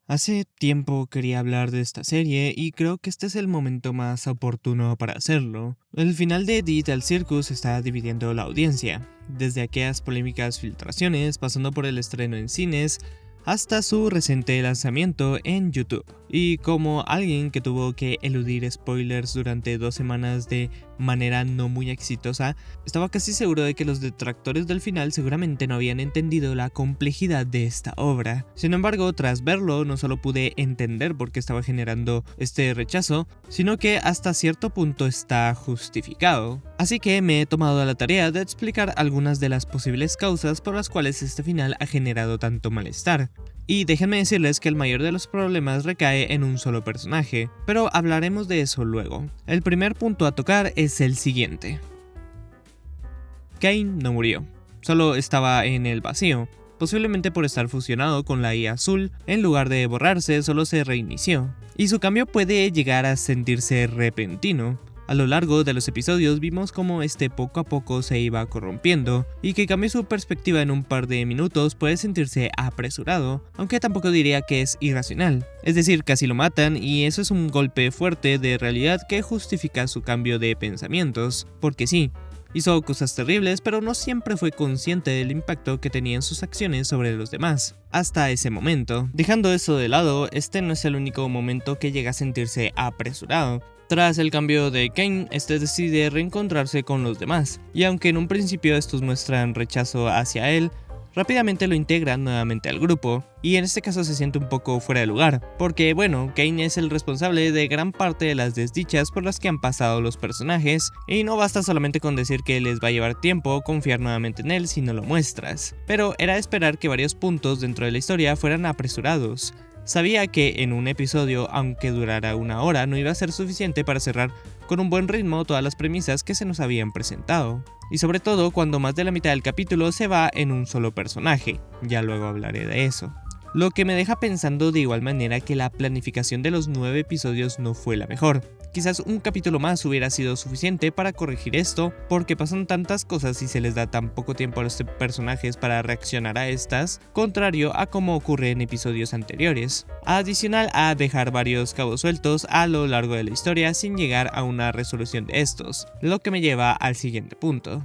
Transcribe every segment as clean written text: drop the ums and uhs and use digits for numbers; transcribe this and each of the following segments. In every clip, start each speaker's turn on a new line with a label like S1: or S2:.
S1: Hace tiempo quería hablar de esta serie y creo que este es el momento más oportuno para hacerlo. El final de Digital Circus está dividiendo la audiencia, desde aquellas polémicas filtraciones, pasando por el estreno en cines, hasta su reciente lanzamiento en YouTube. Y como alguien que tuvo que eludir spoilers durante 2 semanas de manera no muy exitosa, estaba casi seguro de que los detractores del final seguramente no habían entendido la complejidad de esta obra. Sin embargo, tras verlo, no solo pude entender por qué estaba generando este rechazo, sino que hasta cierto punto está justificado. Así que me he tomado a la tarea de explicar algunas de las posibles causas por las cuales este final ha generado tanto malestar. Y déjenme decirles que el mayor de los problemas recae en un solo personaje, pero hablaremos de eso luego. El primer punto a tocar es el siguiente. Kane no murió, solo estaba en el vacío, posiblemente por estar fusionado con la IA azul, en lugar de borrarse solo se reinició, y su cambio puede llegar a sentirse repentino. A lo largo de los episodios vimos cómo este poco a poco se iba corrompiendo, y que cambió su perspectiva en un par de minutos puede sentirse apresurado, aunque tampoco diría que es irracional. Es decir, casi lo matan y eso es un golpe fuerte de realidad que justifica su cambio de pensamientos, porque sí, hizo cosas terribles, pero no siempre fue consciente del impacto que tenían sus acciones sobre los demás, hasta ese momento. Dejando eso de lado, este no es el único momento que llega a sentirse apresurado. Tras el cambio de Kane, este decide reencontrarse con los demás, y aunque en un principio estos muestran rechazo hacia él, rápidamente lo integran nuevamente al grupo, y en este caso se siente un poco fuera de lugar, porque bueno, Kane es el responsable de gran parte de las desdichas por las que han pasado los personajes, y no basta solamente con decir que les va a llevar tiempo confiar nuevamente en él si no lo muestras, pero era de esperar que varios puntos dentro de la historia fueran apresurados. Sabía que en un episodio, aunque durara 1 hora, no iba a ser suficiente para cerrar con un buen ritmo todas las premisas que se nos habían presentado. Y sobre todo cuando más de la mitad del capítulo se va en un solo personaje, ya luego hablaré de eso. Lo que me deja pensando de igual manera que la planificación de los 9 episodios no fue la mejor. Quizás un capítulo más hubiera sido suficiente para corregir esto, porque pasan tantas cosas y se les da tan poco tiempo a los personajes para reaccionar a estas, contrario a como ocurre en episodios anteriores. Adicional a dejar varios cabos sueltos a lo largo de la historia sin llegar a una resolución de estos, lo que me lleva al siguiente punto.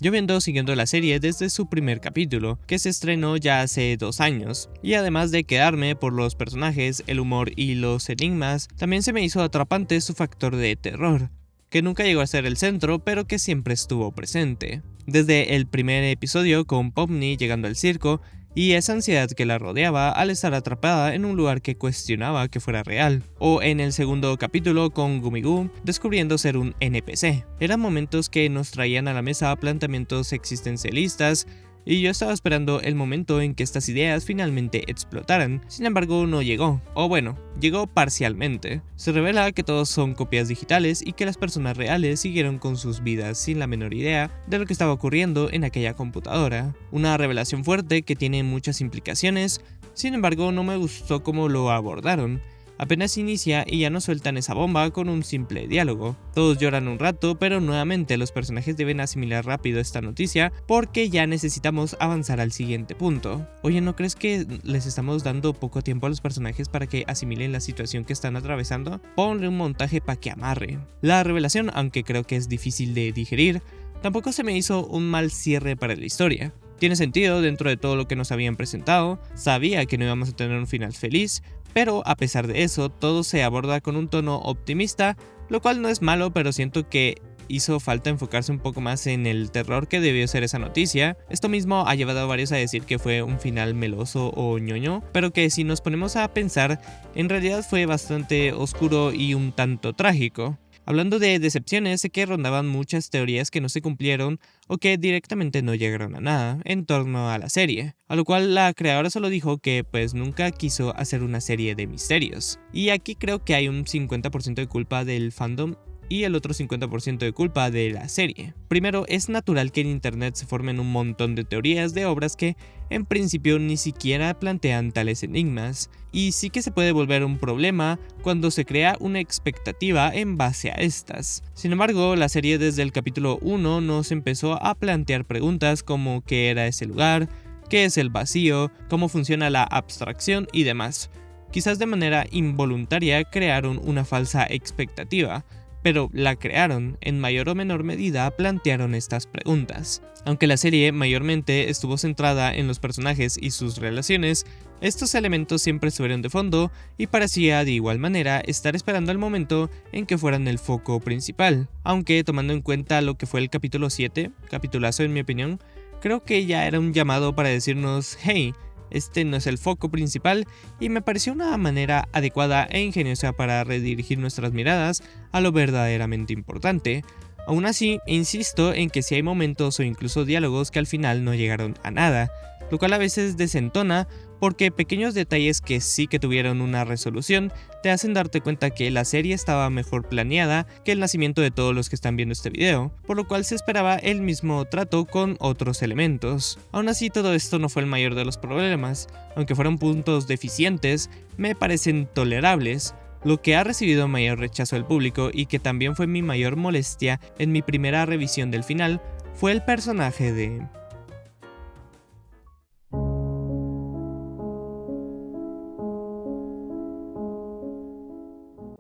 S1: Yo vengo siguiendo la serie desde su primer capítulo, que se estrenó ya hace 2 años, y además de quedarme por los personajes, el humor y los enigmas, también se me hizo atrapante su factor de terror, que nunca llegó a ser el centro, pero que siempre estuvo presente. Desde el primer episodio con Pomni llegando al circo, y esa ansiedad que la rodeaba al estar atrapada en un lugar que cuestionaba que fuera real, o en el segundo capítulo con Gumigu descubriendo ser un NPC. Eran momentos que nos traían a la mesa planteamientos existencialistas, y yo estaba esperando el momento en que estas ideas finalmente explotaran. Sin embargo, no llegó, o bueno, llegó parcialmente. Se revela que todos son copias digitales y que las personas reales siguieron con sus vidas sin la menor idea de lo que estaba ocurriendo en aquella computadora. Una revelación fuerte que tiene muchas implicaciones, sin embargo no me gustó cómo lo abordaron. Apenas inicia y ya nos sueltan esa bomba con un simple diálogo. Todos lloran un rato, pero nuevamente los personajes deben asimilar rápido esta noticia porque ya necesitamos avanzar al siguiente punto. Oye, ¿no crees que les estamos dando poco tiempo a los personajes para que asimilen la situación que están atravesando? Ponle un montaje para que amarre. La revelación, aunque creo que es difícil de digerir, tampoco se me hizo un mal cierre para la historia. Tiene sentido dentro de todo lo que nos habían presentado, sabía que no íbamos a tener un final feliz, pero a pesar de eso, todo se aborda con un tono optimista, lo cual no es malo, pero siento que hizo falta enfocarse un poco más en el terror que debió ser esa noticia. Esto mismo ha llevado a varios a decir que fue un final meloso o ñoño, pero que si nos ponemos a pensar, en realidad fue bastante oscuro y un tanto trágico. Hablando de decepciones, sé que rondaban muchas teorías que no se cumplieron o que directamente no llegaron a nada en torno a la serie, a lo cual la creadora solo dijo que pues nunca quiso hacer una serie de misterios. Y aquí creo que hay un 50% de culpa del fandom y el otro 50% de culpa de la serie. Primero, es natural que en internet se formen un montón de teorías de obras que en principio ni siquiera plantean tales enigmas, y sí que se puede volver un problema cuando se crea una expectativa en base a estas. Sin embargo, la serie desde el capítulo 1 nos empezó a plantear preguntas como qué era ese lugar, qué es el vacío, cómo funciona la abstracción y demás. Quizás de manera involuntaria crearon una falsa expectativa, pero la crearon, en mayor o menor medida plantearon estas preguntas. Aunque la serie mayormente estuvo centrada en los personajes y sus relaciones, estos elementos siempre estuvieron de fondo y parecía de igual manera estar esperando el momento en que fueran el foco principal. Aunque tomando en cuenta lo que fue el capítulo 7, capitulazo en mi opinión, creo que ya era un llamado para decirnos, hey, este no es el foco principal, y me pareció una manera adecuada e ingeniosa para redirigir nuestras miradas a lo verdaderamente importante. Aún así, insisto en que si hay momentos o incluso diálogos que al final no llegaron a nada, lo cual a veces desentona porque pequeños detalles que sí que tuvieron una resolución te hacen darte cuenta que la serie estaba mejor planeada que el nacimiento de todos los que están viendo este video, por lo cual se esperaba el mismo trato con otros elementos. Aún así, todo esto no fue el mayor de los problemas, aunque fueron puntos deficientes, me parecen tolerables. Lo que ha recibido mayor rechazo del público y que también fue mi mayor molestia en mi primera revisión del final fue el personaje de...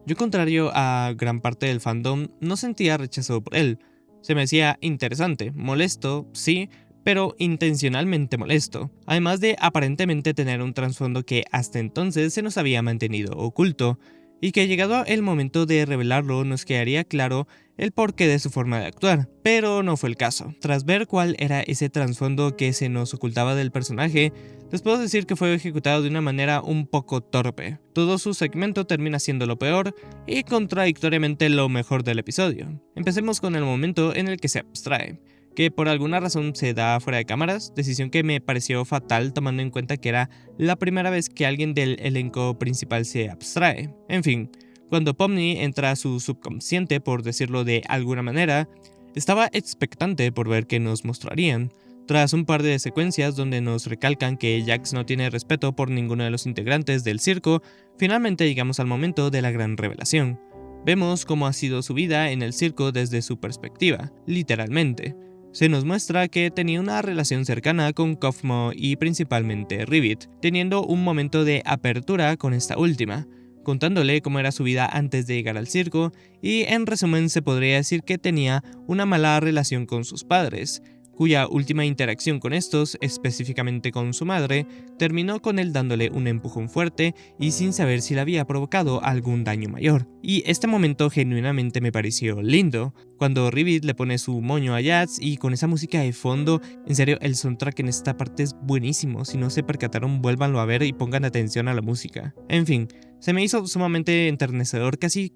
S1: Yo, contrario a gran parte del fandom, no sentía rechazo por él. Se me hacía interesante, molesto, sí, pero intencionalmente molesto, además de aparentemente tener un trasfondo que hasta entonces se nos había mantenido oculto, y que llegado el momento de revelarlo nos quedaría claro el porqué de su forma de actuar, pero no fue el caso. Tras ver cuál era ese trasfondo que se nos ocultaba del personaje, les puedo decir que fue ejecutado de una manera un poco torpe. Todo su segmento termina siendo lo peor y contradictoriamente lo mejor del episodio. Empecemos con el momento en el que se abstrae, que por alguna razón se da fuera de cámaras, decisión que me pareció fatal tomando en cuenta que era la primera vez que alguien del elenco principal se abstrae. En fin, cuando Pomni entra a su subconsciente, por decirlo de alguna manera, estaba expectante por ver qué nos mostrarían. Tras un par de secuencias donde nos recalcan que Jax no tiene respeto por ninguno de los integrantes del circo, finalmente llegamos al momento de la gran revelación. Vemos cómo ha sido su vida en el circo desde su perspectiva, literalmente. Se nos muestra que tenía una relación cercana con Kofmo y principalmente Ribbit, teniendo un momento de apertura con esta última, contándole cómo era su vida antes de llegar al circo, y en resumen se podría decir que tenía una mala relación con sus padres, cuya última interacción con estos, específicamente con su madre, terminó con él dándole un empujón fuerte y sin saber si le había provocado algún daño mayor. Y este momento genuinamente me pareció lindo, cuando Ribbit le pone su moño a Jax y con esa música de fondo, en serio el soundtrack en esta parte es buenísimo, si no se percataron vuélvanlo a ver y pongan atención a la música. En fin, se me hizo sumamente enternecedor, casi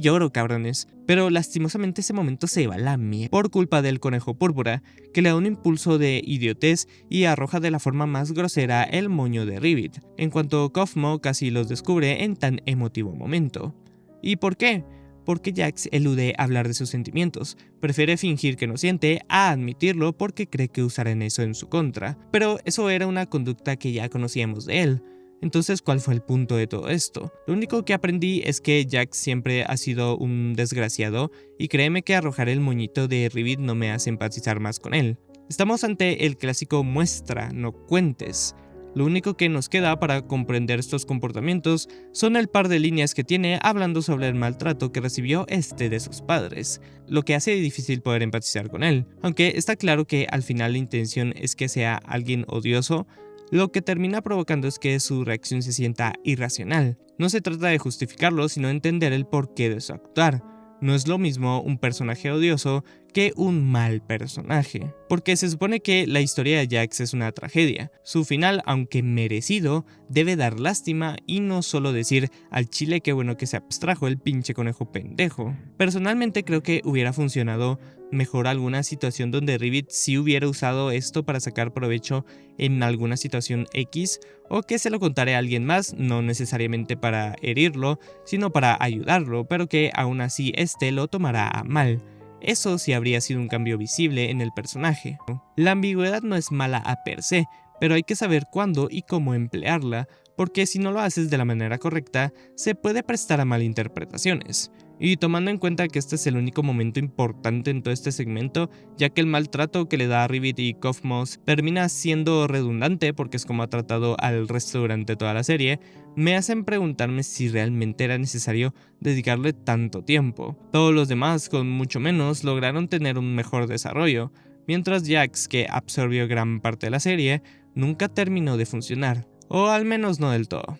S1: lloro, cabrones. Pero lastimosamente ese momento se va a la mierda por culpa del conejo púrpura, que le da un impulso de idiotez y arroja de la forma más grosera el moño de Ribbit, en cuanto Kofmo casi los descubre en tan emotivo momento. ¿Y por qué? Porque Jax elude hablar de sus sentimientos, prefiere fingir que no siente a admitirlo porque cree que usarán eso en su contra, pero eso era una conducta que ya conocíamos de él. Entonces, ¿cuál fue el punto de todo esto? Lo único que aprendí es que Jax siempre ha sido un desgraciado y créeme que arrojar el moñito de Ribbit no me hace empatizar más con él. Estamos ante el clásico muestra, no cuentes. Lo único que nos queda para comprender estos comportamientos son el par de líneas que tiene hablando sobre el maltrato que recibió de sus padres, lo que hace difícil poder empatizar con él, aunque está claro que al final la intención es que sea alguien odioso. Lo que termina provocando es que su reacción se sienta irracional. No se trata de justificarlo, sino entender el porqué de su actuar. No es lo mismo un personaje odioso que un mal personaje, porque se supone que la historia de Jax es una tragedia. Su final, aunque merecido, debe dar lástima y no solo decir al chile qué bueno que se abstrajo el pinche conejo pendejo. Personalmente creo que hubiera funcionado mejor alguna situación donde Ribbit sí hubiera usado esto para sacar provecho en alguna situación X, o que se lo contara a alguien más, no necesariamente para herirlo, sino para ayudarlo, pero que aún así lo tomará a mal. Eso sí habría sido un cambio visible en el personaje. La ambigüedad no es mala a per se, pero hay que saber cuándo y cómo emplearla, porque si no lo haces de la manera correcta, se puede prestar a malinterpretaciones. Y tomando en cuenta que este es el único momento importante en todo este segmento, ya que el maltrato que le da a Rivet y Cosmos termina siendo redundante porque es como ha tratado al resto durante toda la serie, me hacen preguntarme si realmente era necesario dedicarle tanto tiempo. Todos los demás, con mucho menos, lograron tener un mejor desarrollo, mientras Jax, que absorbió gran parte de la serie, nunca terminó de funcionar, o al menos no del todo.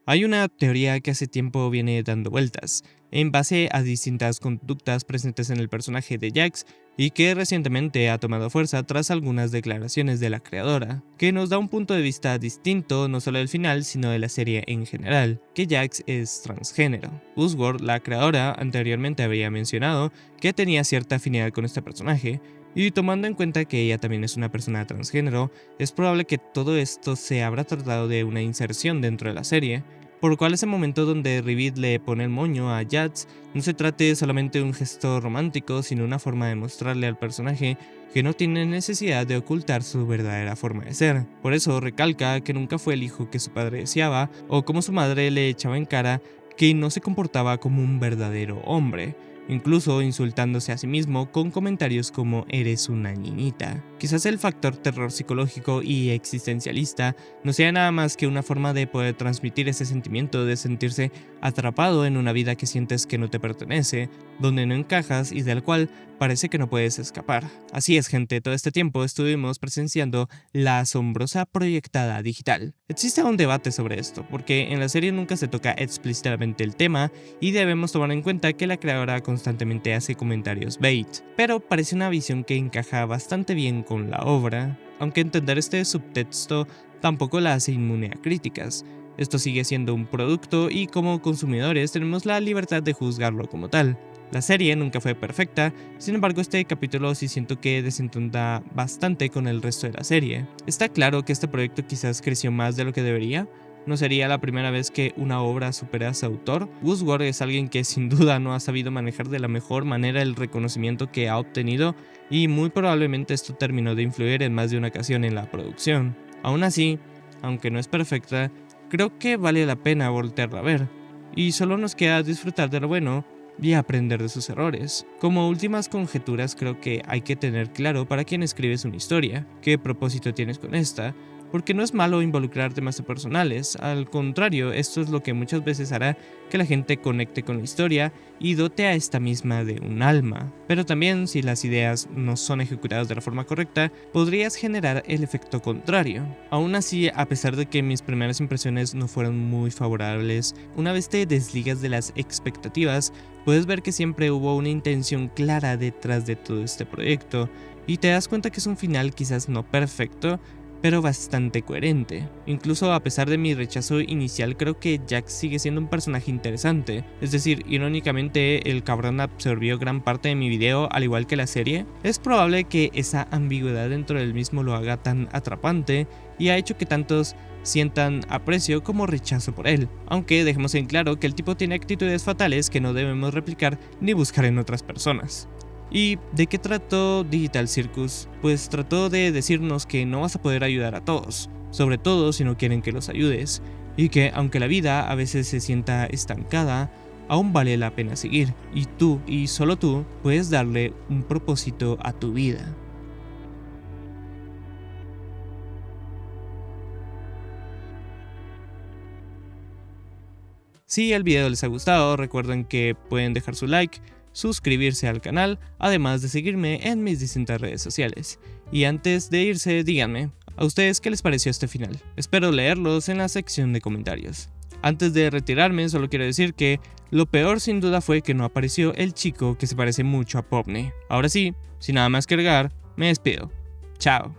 S1: Hay una teoría que hace tiempo viene dando vueltas, en base a distintas conductas presentes en el personaje de Jax y que recientemente ha tomado fuerza tras algunas declaraciones de la creadora, que nos da un punto de vista distinto no solo del final sino de la serie en general, que Jax es transgénero. Usword, la creadora, anteriormente había mencionado que tenía cierta afinidad con este personaje, y tomando en cuenta que ella también es una persona transgénero, es probable que todo esto se habrá tratado de una inserción dentro de la serie, por lo cual ese momento donde Rivet le pone el moño a Jax no se trate solamente de un gesto romántico, sino una forma de mostrarle al personaje que no tiene necesidad de ocultar su verdadera forma de ser. Por eso recalca que nunca fue el hijo que su padre deseaba, o como su madre le echaba en cara que no se comportaba como un verdadero hombre, incluso insultándose a sí mismo con comentarios como "eres una niñita". Quizás el factor terror psicológico y existencialista no sea nada más que una forma de poder transmitir ese sentimiento de sentirse atrapado en una vida que sientes que no te pertenece, donde no encajas y del cual parece que no puedes escapar. Así es, gente, todo este tiempo estuvimos presenciando la asombrosa proyectada digital. Existe un debate sobre esto, porque en la serie nunca se toca explícitamente el tema y debemos tomar en cuenta que la creadora constantemente hace comentarios bait, pero parece una visión que encaja bastante bien con la obra, aunque entender este subtexto tampoco la hace inmune a críticas. Esto sigue siendo un producto y como consumidores tenemos la libertad de juzgarlo como tal. La serie nunca fue perfecta, sin embargo este capítulo sí siento que desentona bastante con el resto de la serie. Está claro que este proyecto quizás creció más de lo que debería. No sería la primera vez que una obra supera a su autor. Usword es alguien que sin duda no ha sabido manejar de la mejor manera el reconocimiento que ha obtenido y muy probablemente esto terminó de influir en más de una ocasión en la producción. Aún así, aunque no es perfecta, creo que vale la pena voltearla a ver, y solo nos queda disfrutar de lo bueno y aprender de sus errores. Como últimas conjeturas, creo que hay que tener claro para quién escribes una historia, qué propósito tienes con esta, porque no es malo involucrar temas personales, al contrario, esto es lo que muchas veces hará que la gente conecte con la historia y dote a esta misma de un alma. Pero también, si las ideas no son ejecutadas de la forma correcta, podrías generar el efecto contrario. Aún así, a pesar de que mis primeras impresiones no fueron muy favorables, una vez te desligas de las expectativas, puedes ver que siempre hubo una intención clara detrás de todo este proyecto, y te das cuenta que es un final quizás no perfecto, pero bastante coherente. Incluso a pesar de mi rechazo inicial, creo que Jax sigue siendo un personaje interesante. Es decir, irónicamente, el cabrón absorbió gran parte de mi video, al igual que la serie. Es probable que esa ambigüedad dentro del mismo lo haga tan atrapante y ha hecho que tantos sientan aprecio como rechazo por él, aunque dejemos en claro que el tipo tiene actitudes fatales que no debemos replicar ni buscar en otras personas. ¿Y de qué trató Digital Circus? Pues trató de decirnos que no vas a poder ayudar a todos, sobre todo si no quieren que los ayudes, y que aunque la vida a veces se sienta estancada, aún vale la pena seguir, y tú, y solo tú, puedes darle un propósito a tu vida. Si el video les ha gustado, recuerden que pueden dejar su like, suscribirse al canal, además de seguirme en mis distintas redes sociales. Y antes de irse, díganme, ¿a ustedes qué les pareció este final? Espero leerlos en la sección de comentarios. Antes de retirarme, solo quiero decir que lo peor sin duda fue que no apareció el chico que se parece mucho a Popney. Ahora sí, sin nada más que agregar, me despido. Chao.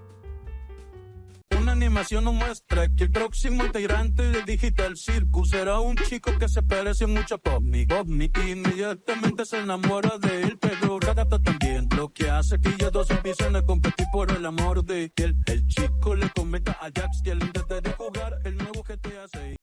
S2: Una animación nos muestra que el próximo integrante de Digital Circus será un chico que se parece mucho a Popney. Popney inmediatamente se enamora de él, pero Ratata también, lo que hace que ellos dos empiecen a competir por el amor de él. El chico le comenta a Jax que él intenta de jugar el nuevo GTA 6.